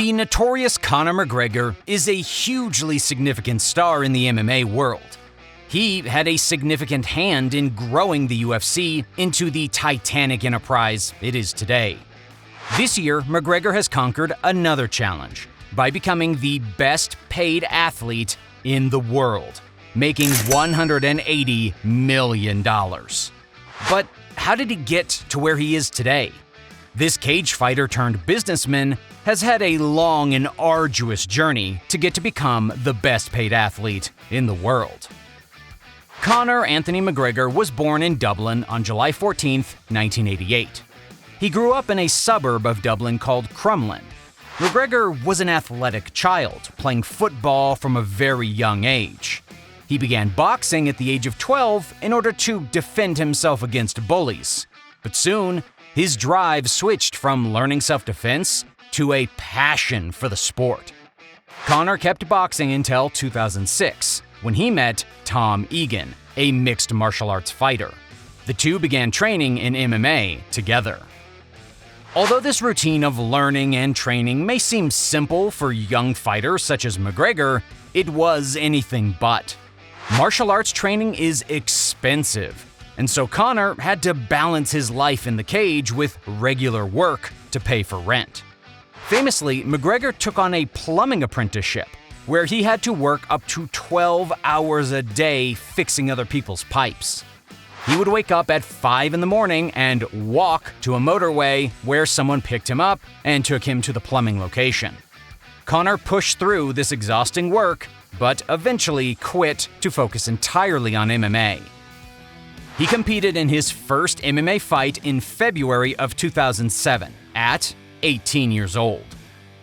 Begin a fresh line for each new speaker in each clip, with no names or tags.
The notorious Conor McGregor is a hugely significant star in the MMA world. He had a significant hand in growing the UFC into the titanic enterprise it is today. This year, McGregor has conquered another challenge by becoming the best paid athlete in the world, making $180 million. But how did he get to where he is today? This cage fighter turned businessman has had a long and arduous journey to get to become the best paid athlete in the world. Conor Anthony McGregor was born in Dublin on July 14, 1988. He grew up in a suburb of Dublin called Crumlin. McGregor was an athletic child, playing football from a very young age. He began boxing at the age of 12 in order to defend himself against bullies. But soon, his drive switched from learning self-defense to a passion for the sport. Conor kept boxing until 2006, when he met Tom Egan, a mixed martial arts fighter. The two began training in MMA together. Although this routine of learning and training may seem simple for young fighters such as McGregor, it was anything but. Martial arts training is expensive, and so Conor had to balance his life in the cage with regular work to pay for rent. Famously, McGregor took on a plumbing apprenticeship, where he had to work up to 12 hours a day fixing other people's pipes. He would wake up at 5 in the morning and walk to a motorway where someone picked him up and took him to the plumbing location. Conor pushed through this exhausting work, but eventually quit to focus entirely on MMA. He competed in his first MMA fight in February of 2007 at 18 years old.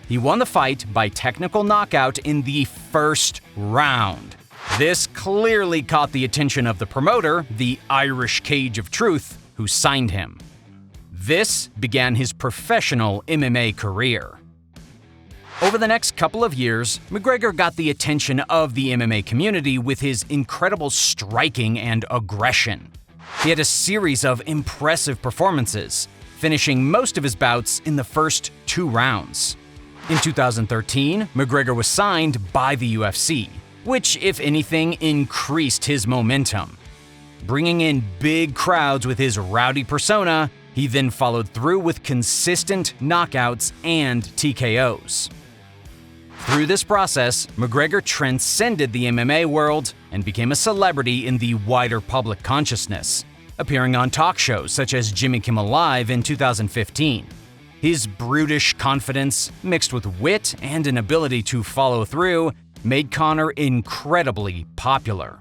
He won the fight by technical knockout in the first round. This clearly caught the attention of the promoter, the Irish Cage of Truth, who signed him. This began his professional MMA career. Over the next couple of years, McGregor got the attention of the MMA community with his incredible striking and aggression. He had a series of impressive performances, finishing most of his bouts in the first 2 rounds. In 2013, McGregor was signed by the UFC, which, if anything, increased his momentum. Bringing in big crowds with his rowdy persona, he then followed through with consistent knockouts and TKOs. Through this process, McGregor transcended the MMA world and became a celebrity in the wider public consciousness, appearing on talk shows such as Jimmy Kimmel Live in 2015. His brutish confidence, mixed with wit and an ability to follow through, made Conor incredibly popular.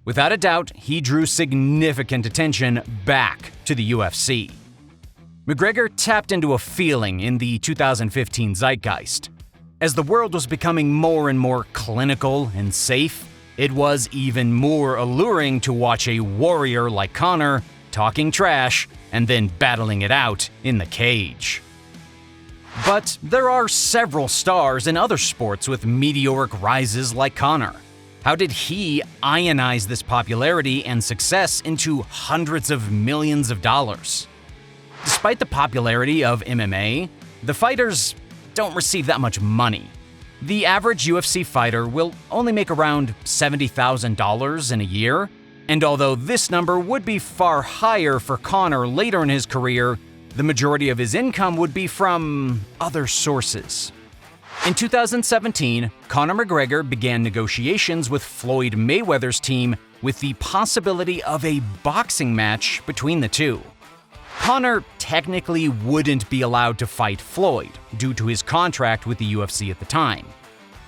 Without a doubt, he drew significant attention back to the UFC. McGregor tapped into a feeling in the 2015 zeitgeist. As the world was becoming more and more clinical and safe, it was even more alluring to watch a warrior like Conor talking trash and then battling it out in the cage. But there are several stars in other sports with meteoric rises like Conor. How did he ionize this popularity and success into hundreds of millions of dollars? Despite the popularity of MMA, the fighters don't receive that much money. The average UFC fighter will only make around $70,000 in a year, and although this number would be far higher for Conor later in his career, the majority of his income would be from other sources. In 2017, Conor McGregor began negotiations with Floyd Mayweather's team with the possibility of a boxing match between the two. Conor technically wouldn't be allowed to fight Floyd due to his contract with the UFC at the time.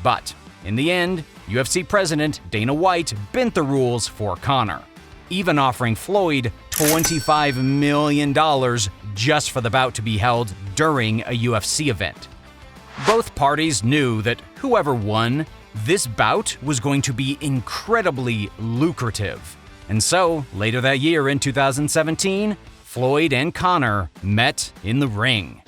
But in the end, UFC president Dana White bent the rules for Conor, even offering Floyd $25 million just for the bout to be held during a UFC event. Both parties knew that whoever won, this bout was going to be incredibly lucrative. And so, later that year in 2017, Floyd and Conor met in the ring.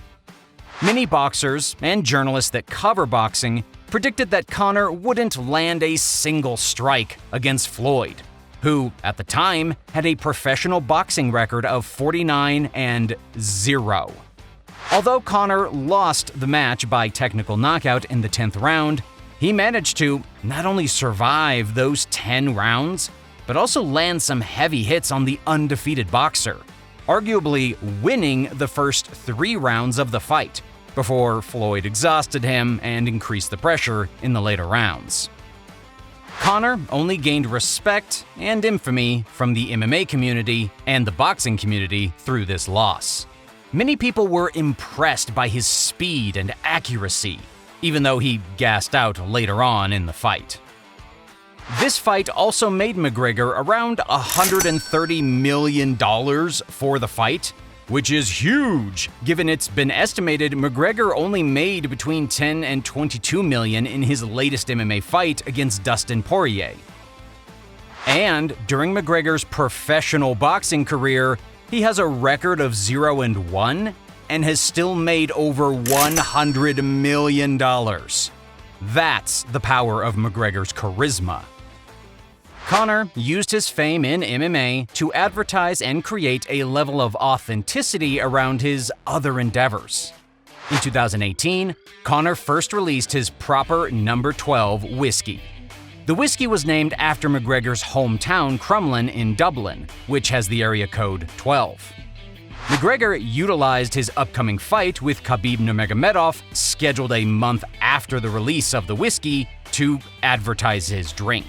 Many boxers and journalists that cover boxing predicted that Conor wouldn't land a single strike against Floyd, who, at the time, had a professional boxing record of 49-0. Although Conor lost the match by technical knockout in the 10th round, he managed to not only survive those 10 rounds, but also land some heavy hits on the undefeated boxer, arguably winning the first 3 rounds of the fight, before Floyd exhausted him and increased the pressure in the later rounds. Conor only gained respect and infamy from the MMA community and the boxing community through this loss. Many people were impressed by his speed and accuracy, even though he gassed out later on in the fight. This fight also made McGregor around $130 million for the fight, which is huge, given it's been estimated McGregor only made between $10 and $22 million in his latest MMA fight against Dustin Poirier. And during McGregor's professional boxing career, he has a record of 0-1 and has still made over $100 million. That's the power of McGregor's charisma. Conor used his fame in MMA to advertise and create a level of authenticity around his other endeavors. In 2018, Conor first released his proper No. 12 whiskey. The whiskey was named after McGregor's hometown, Crumlin in Dublin, which has the area code 12. McGregor utilized his upcoming fight with Khabib Nurmagomedov, scheduled a month after the release of the whiskey, to advertise his drink.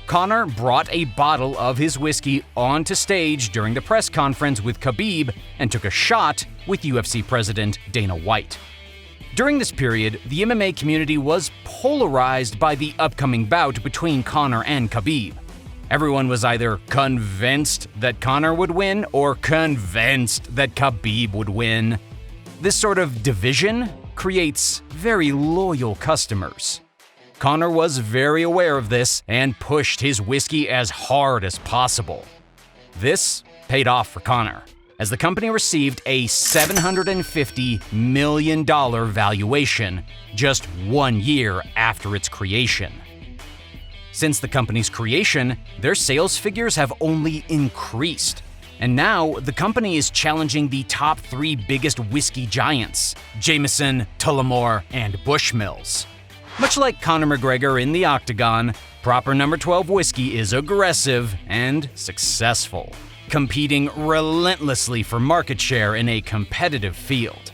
Conor brought a bottle of his whiskey onto stage during the press conference with Khabib and took a shot with UFC president Dana White. During this period, the MMA community was polarized by the upcoming bout between Conor and Khabib. Everyone was either convinced that Conor would win or convinced that Khabib would win. This sort of division creates very loyal customers. Conor was very aware of this and pushed his whiskey as hard as possible. This paid off for Conor, as the company received a $750 million valuation just 1 year after its creation. Since the company's creation, their sales figures have only increased, and now the company is challenging the top 3 biggest whiskey giants, Jameson, Tullamore, and Bushmills. Much like Conor McGregor in the octagon, proper No. 12 whiskey is aggressive and successful, competing relentlessly for market share in a competitive field.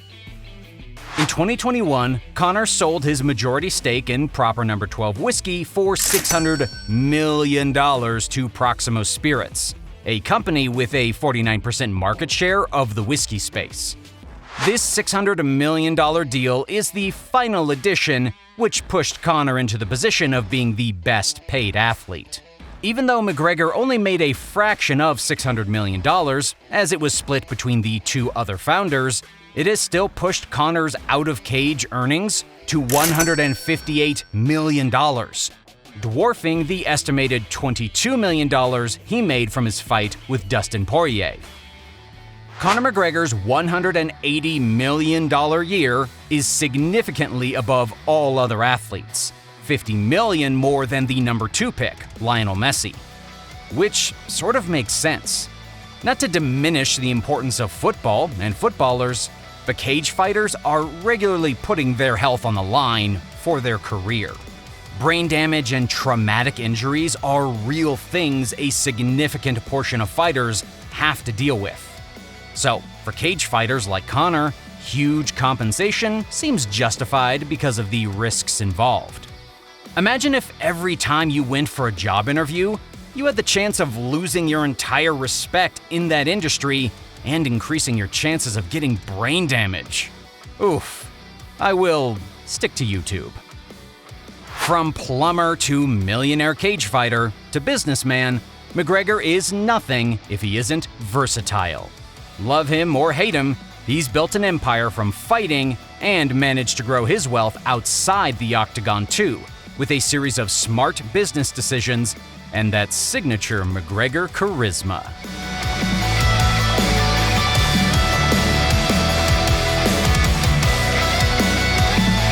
In 2021, Conor sold his majority stake in proper No. 12 whiskey for $600 million to Proximo Spirits, a company with a 49% market share of the whiskey space. This $600 million deal is the final addition, which pushed Conor into the position of being the best paid athlete. Even though McGregor only made a fraction of $600 million, as it was split between the 2 other founders, it has still pushed Conor's out-of-cage earnings to $158 million, dwarfing the estimated $22 million he made from his fight with Dustin Poirier. Conor McGregor's $180 million year is significantly above all other athletes, $50 million more than the number 2 pick, Lionel Messi. Which sort of makes sense. Not to diminish the importance of football and footballers, but cage fighters are regularly putting their health on the line for their career. Brain damage and traumatic injuries are real things a significant portion of fighters have to deal with. So, for cage fighters like Conor, huge compensation seems justified because of the risks involved. Imagine if every time you went for a job interview, you had the chance of losing your entire respect in that industry and increasing your chances of getting brain damage. Oof. I will stick to YouTube. From plumber to millionaire cage fighter to businessman, McGregor is nothing if he isn't versatile. Love him or hate him, he's built an empire from fighting and managed to grow his wealth outside the octagon too, with a series of smart business decisions and that signature McGregor charisma.